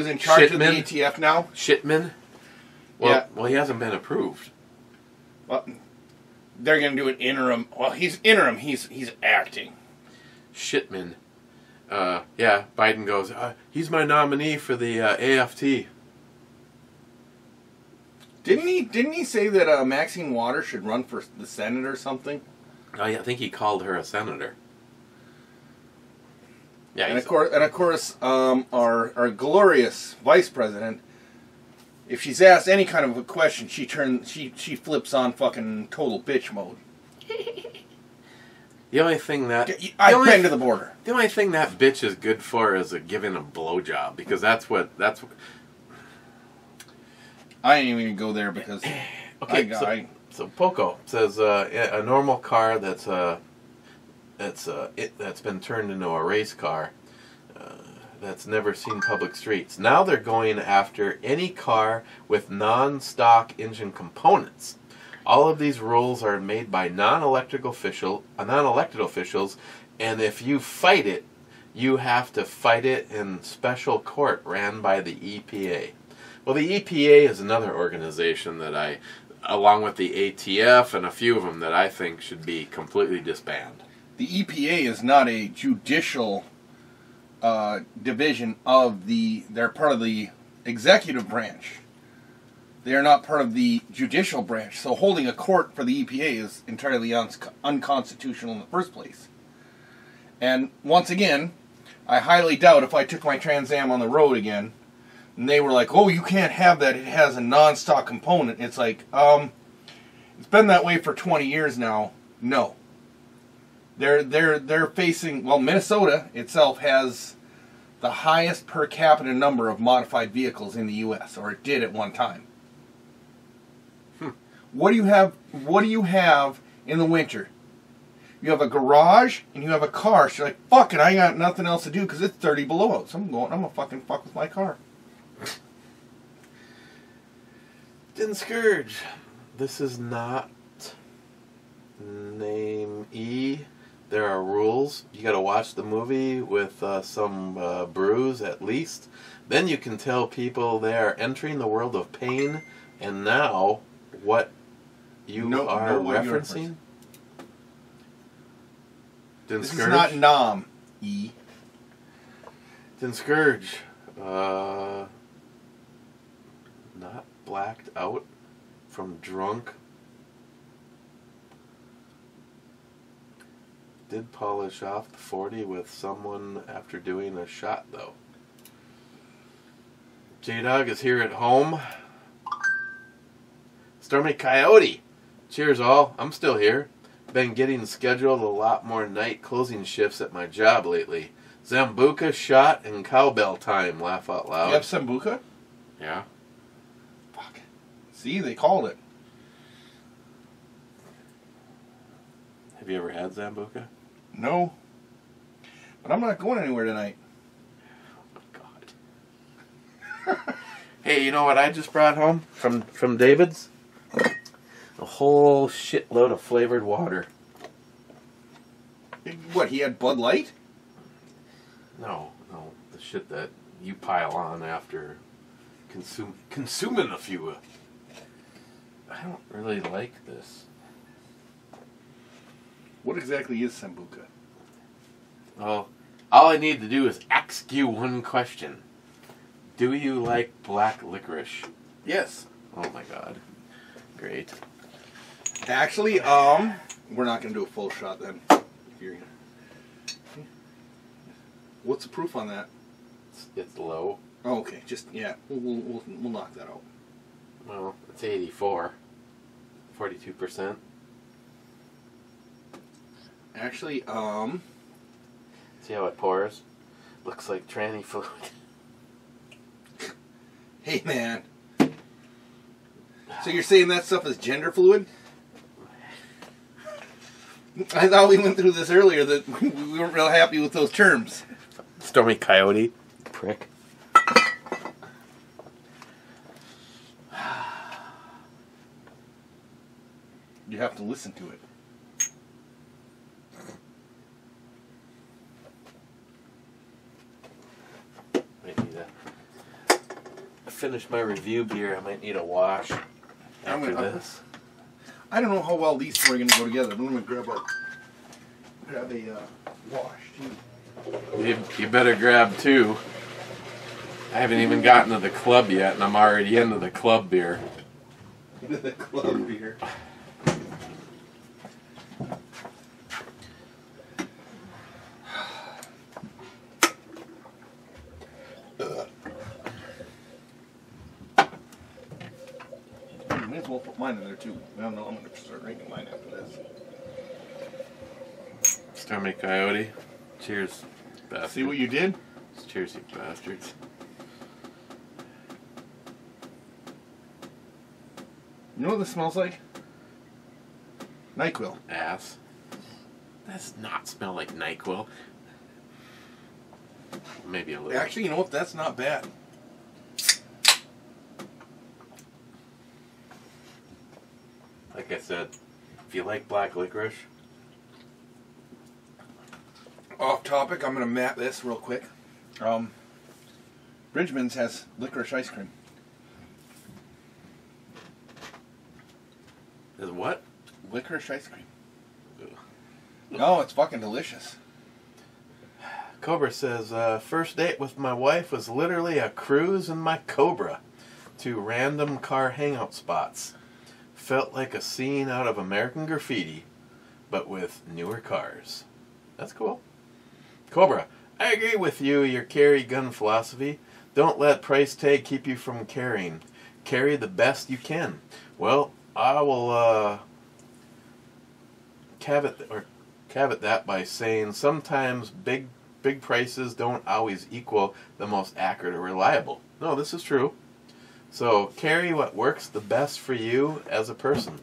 in charge of the ATF now. Shipman. Well, he hasn't been approved. Well, they're going to do an interim. Well, he's interim. He's acting. Shipman. Biden goes, he's my nominee for the AFT. Didn't he say that Maxine Waters should run for the Senate or something? Oh, yeah, I think he called her a senator. Yeah, and of course, our glorious vice president, if she's asked any kind of a question, she flips on fucking total bitch mode. The only thing that I've been to the border. The only thing that bitch is good for is giving a blowjob, because that's what. I ain't even gonna go there because. Okay, so Poco says a normal car that's been turned into a race car that's never seen public streets. Now they're going after any car with non-stock engine components. All of these rules are made by non-elected officials, and if you fight it, you have to fight it in special court ran by the EPA. Well, the EPA is another organization that along with the ATF and a few of them, that I think should be completely disbanded. The EPA is not a judicial division of they're part of the executive branch. They are not part of the judicial branch. So holding a court for the EPA is entirely unconstitutional in the first place. And once again, I highly doubt if I took my Trans Am on the road again, and they were like, "Oh, you can't have that. It has a non-stock component." It's like, it's been that way for 20 years now. No. They're facing, well, Minnesota itself has the highest per capita number of modified vehicles in the U.S., or it did at one time. What do you have in the winter? You have a garage and you have a car. So you're like, fuck it, I got nothing else to do because it's 30 below out. So I'm gonna fucking fuck with my car. Didn't Scourge. This is not name E. There are rules. You got to watch the movie with some brews at least. Then you can tell people they are entering the world of pain. And now, what you are referencing? This is not Nom E. Then Scourge. Not blacked out from drunk. Did polish off the 40 with someone after doing a shot, though. J-Dog is here at home. Stormy Coyote. Cheers, all. I'm still here. Been getting scheduled a lot more night closing shifts at my job lately. Zambuca shot and cowbell time. Laugh out loud. You have Sambuca? Yeah. Fuck. See, they called it. Have you ever had Zambuca? No. But I'm not going anywhere tonight. Oh my God. Hey, you know what I just brought home from David's? A whole shitload of flavored water. What, he had Bud Light? No, the shit that you pile on after consuming a few. I don't really like this. What exactly is Sambuca? Well, all I need to do is ask you one question. Do you like black licorice? Yes. Oh my God. Great. Actually, we're not going to do a full shot then. What's the proof on that? It's low. Oh, okay. Just, yeah. We'll knock that out. Well, it's 84. 42%. Actually, See how it pours? Looks like tranny fluid. Hey, man. So you're saying that stuff is gender fluid? I thought we went through this earlier that we weren't real happy with those terms. Stormy Coyote. Prick. You have to listen to it. Might need a finish my review beer. I might need a wash after this. I don't know how well these two are going to go together. I'm going to grab a wash too. You better grab two. I haven't even gotten to the club yet, and I'm already into the club beer. Into the club beer. May as well put mine in there too. I don't know. I'm going to start drinking mine after this. Stormy Coyote. Cheers, bastards. See what you did? Cheers, you bastards. You know what this smells like? NyQuil. Ass. Does not smell like NyQuil. Maybe a little. Actually, you know what? That's not bad. Like I said, if you like black licorice. Off topic, I'm going to map this real quick. Bridgman's has licorice ice cream. Is what? Licorice ice cream. Ugh. No, it's fucking delicious. Cobra says, first date with my wife was literally a cruise in my Cobra to random car hangout spots. Felt like a scene out of American Graffiti, but with newer cars. That's cool. Cobra, I agree with you, your carry gun philosophy. Don't let price tag keep you from carrying. Carry the best you can. Well, I will caveat that by saying sometimes big prices don't always equal the most accurate or reliable. No, this is true. So carry what works the best for you as a person.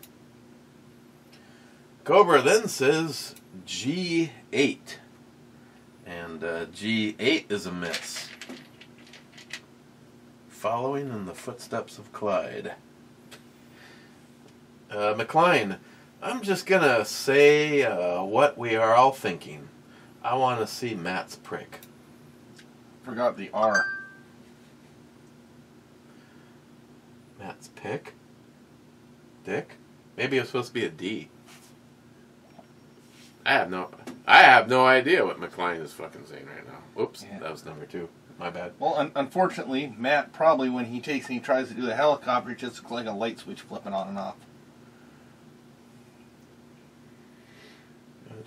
Cobra then says G8. And G8 is a miss. Following in the footsteps of Clyde. McLean, I'm just gonna say what we are all thinking. I want to see Matt's prick. Forgot the R. Matt's pick? Dick? Maybe it's supposed to be a D. I have no idea what McLean is fucking saying right now. Oops, yeah. That was number 2. My bad. Well, unfortunately, Matt probably, when he takes and he tries to do the helicopter, it just looks like a light switch flipping on and off.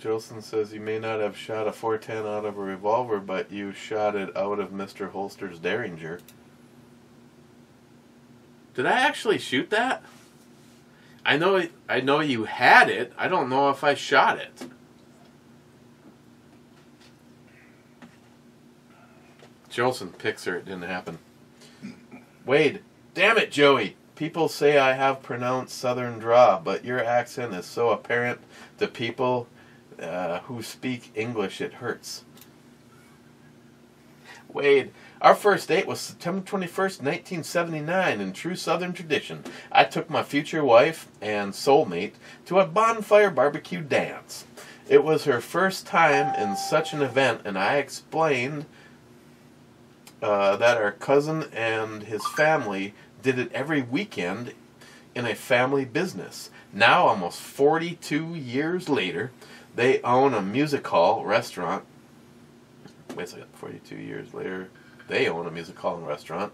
Jolson says you may not have shot a 410 out of a revolver, but you shot it out of Mr. Holster's Derringer. Did I actually shoot that? I know you had it. I don't know if I shot it. Jolson picks her. It didn't happen. Wade. Damn it, Joey. People say I have pronounced Southern draw, but your accent is so apparent to people who speak English it hurts. Wade. Our first date was September 21st, 1979, in true Southern tradition. I took my future wife and soulmate to a bonfire barbecue dance. It was her first time in such an event, and I explained that our cousin and his family did it every weekend in a family business. Now, almost 42 years later, they own a music hall restaurant. Wait a second, 42 years later, they own a music hall and restaurant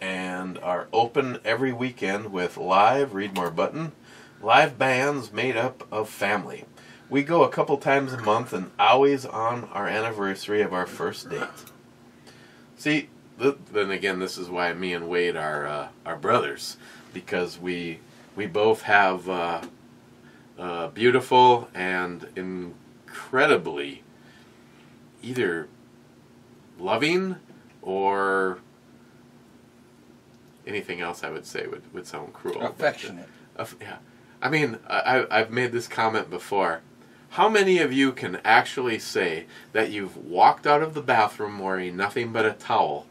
and are open every weekend with read more button, live bands made up of family. We go a couple times a month and always on our anniversary of our first date. See, then again, this is why me and Wade are brothers, because we both have beautiful and incredibly either loving or anything else I would say would sound cruel. Affectionate. Yeah. I mean, I've made this comment before. How many of you can actually say that you've walked out of the bathroom wearing nothing but a towel,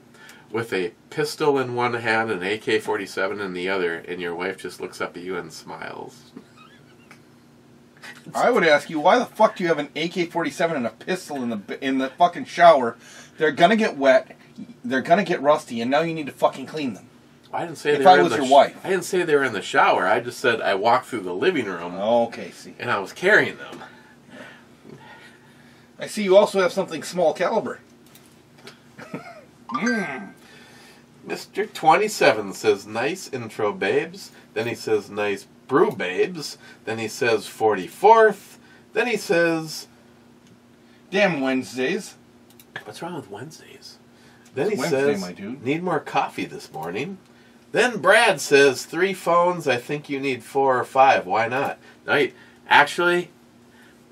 with a pistol in one hand and an AK-47 in the other, and your wife just looks up at you and smiles? I would ask you, why the fuck do you have an AK-47 and a pistol in the fucking shower? They're gonna get wet, they're gonna get rusty, and now you need to fucking clean them. I didn't say if I was your wife. I didn't say they were in the shower. I just said I walked through the living room. Oh, okay, see. And I was carrying them. I see you also have something small caliber. Mr. 27 says, nice intro, babes. Then he says, nice brew, babes. Then he says, 44th. Then he says... Damn Wednesdays. What's wrong with Wednesdays? Then he Wednesday, says, my dude. Need more coffee this morning. Then Brad says, 3 phones. I think you need 4 or 5. Why not? Now, actually,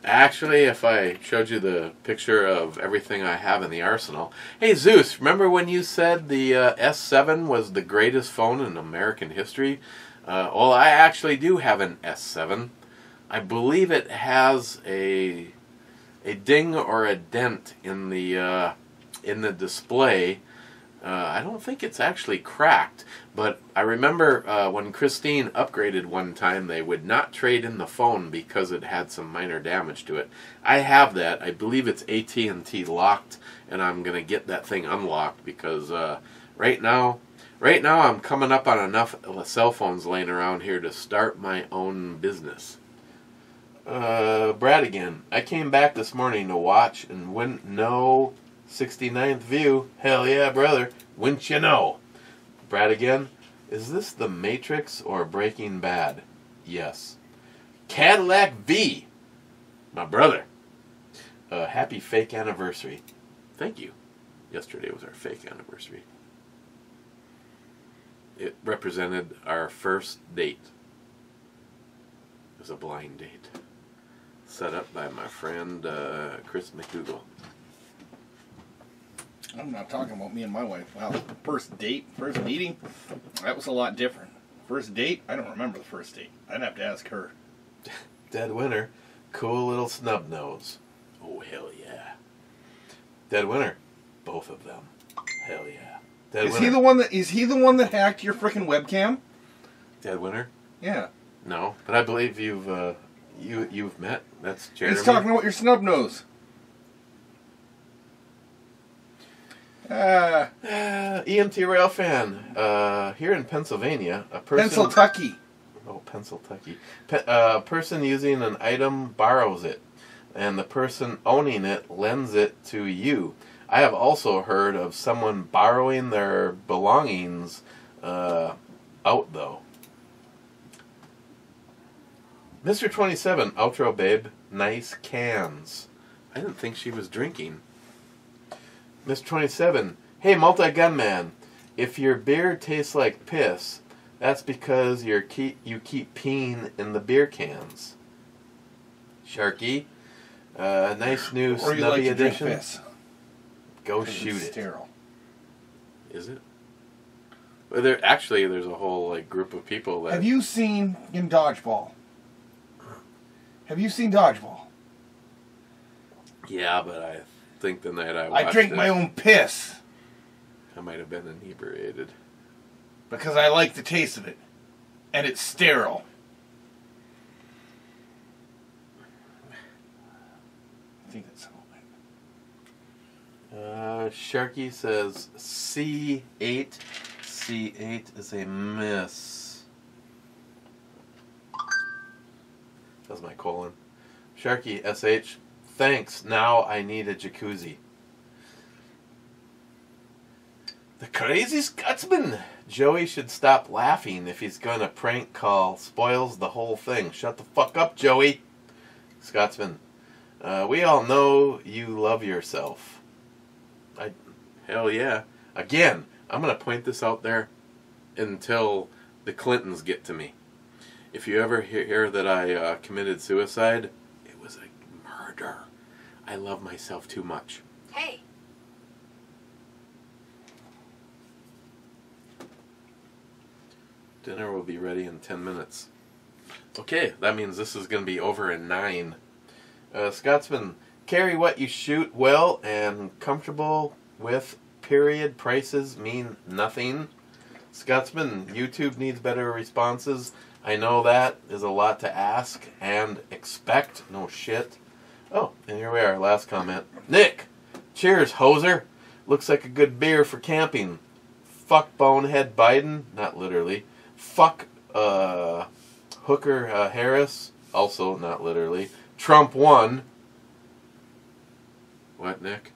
if I showed you the picture of everything I have in the arsenal. Hey, Zeus, remember when you said the S7 was the greatest phone in American history? Well, I actually do have an S7. I believe it has a ding or a dent in the display. I don't think it's actually cracked, but I remember when Christine upgraded one time, they would not trade in the phone because it had some minor damage to it. I have that. I believe it's AT&T locked, and I'm going to get that thing unlocked because right now I'm coming up on enough cell phones laying around here to start my own business. Brad again. I came back this morning to watch and went no 69th view. Hell yeah, brother. Wouldn't you know? Brad again. Is this The Matrix or Breaking Bad? Yes. Cadillac V. My brother. Happy fake anniversary. Thank you. Yesterday was our fake anniversary. It represented our first date. It was a blind date. Set up by my friend Chris McDougall. I'm not talking about me and my wife. Wow, first date, first meeting, that was a lot different. First date, I don't remember the first date. I'd have to ask her. Dead winner, cool little snub nose. Oh hell yeah. Dead winner, both of them. Hell yeah. Dead Is winner. he the one that hacked your freaking webcam? Dead winner? Yeah. No, but I believe you've met. That's Jeremy. He's talking about your snub nose. EMT Rail fan. Here in Pennsylvania, a person... Pennsyltucky. Oh, Pennsyltucky. A person using an item borrows it, and the person owning it lends it to you. I have also heard of someone borrowing their belongings out, though. Mr. 27, outro babe, nice cans. I didn't think she was drinking. Mr. 27, hey multi-gun man, if your beer tastes like piss, that's because you keep peeing in the beer cans. Sharky, nice new Or you like snubby to drink edition. piss. Go shoot it. Sterile. Is it? Well, there's a whole group of people that... Have you seen in Dodgeball? Have you seen Dodgeball? Yeah, but I think the night I watched I drink it, my own piss I might have been inebriated. because I like the taste of it, and it's sterile. I think that's all. Sharky says C8. C8 is a miss. That's my colon. Sharky SH. Thanks. Now I need a jacuzzi. The Crazy Scotsman. Joey should stop laughing if he's gonna prank call. Spoils the whole thing. Shut the fuck up, Joey. Scotsman. We all know you love yourself. Hell yeah. Again, I'm going to point this out there until the Clintons get to me. If you ever hear that I committed suicide, it was a murder. I love myself too much. Hey. Dinner will be ready in 10 minutes. Okay, that means this is going to be over in 9. Scotsman, carry what you shoot well and comfortable with, period. Prices mean nothing. Scotsman, YouTube needs better responses. I know that is a lot to ask and expect. No shit. Oh, and here we are. Last comment. Nick, cheers, hoser. Looks like a good beer for camping. Fuck bonehead Biden. Not literally. Fuck Hooker Harris. Also not literally. Trump won. What, Nick?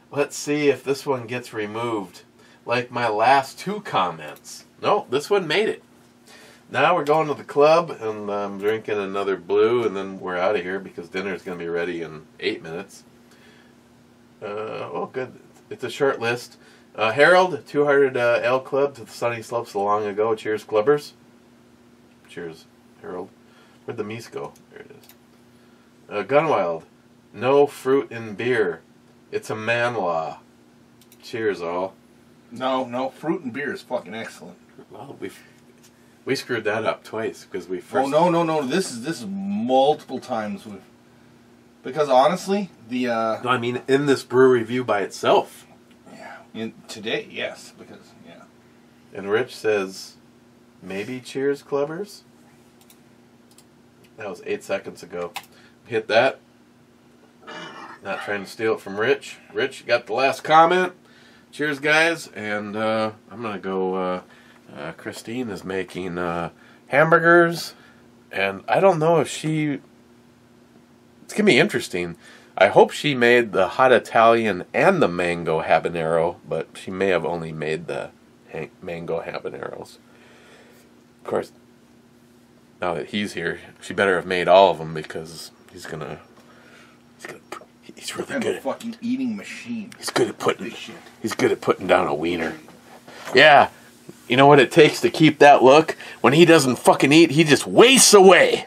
Let's see if this one gets removed. Like my last 2 comments. No, this one made it. Now we're going to the club, and I'm drinking another blue, and then we're out of here because dinner's going to be ready in 8 minutes. Oh, good. It's a short list. Harold, 200 L Club to the sunny slopes long ago. Cheers, clubbers. Cheers, Harold. Where'd the meese go? There it is. Gunwild, no fruit in beer. It's a man law. Cheers, all. No, fruit and beer is fucking excellent. Well, we screwed that up twice because we first. Oh no! This is multiple times because honestly, the No, I mean in this brew review by itself. yeah, today, yes, because yeah. And Rich says, maybe cheers, clubbers. That was 8 seconds ago. Hit that. Not trying to steal it from Rich. Rich, you got the last comment. Cheers, guys. And I'm going to go... Christine is making hamburgers. And I don't know if she... It's going to be interesting. I hope she made the hot Italian and the mango habanero. But she may have only made the mango habaneros. Of course, now that he's here, she better have made all of them because he's really good. A fucking eating machine. He's good at putting down a wiener. Yeah, you know what it takes to keep that look? When he doesn't fucking eat, he just wastes away.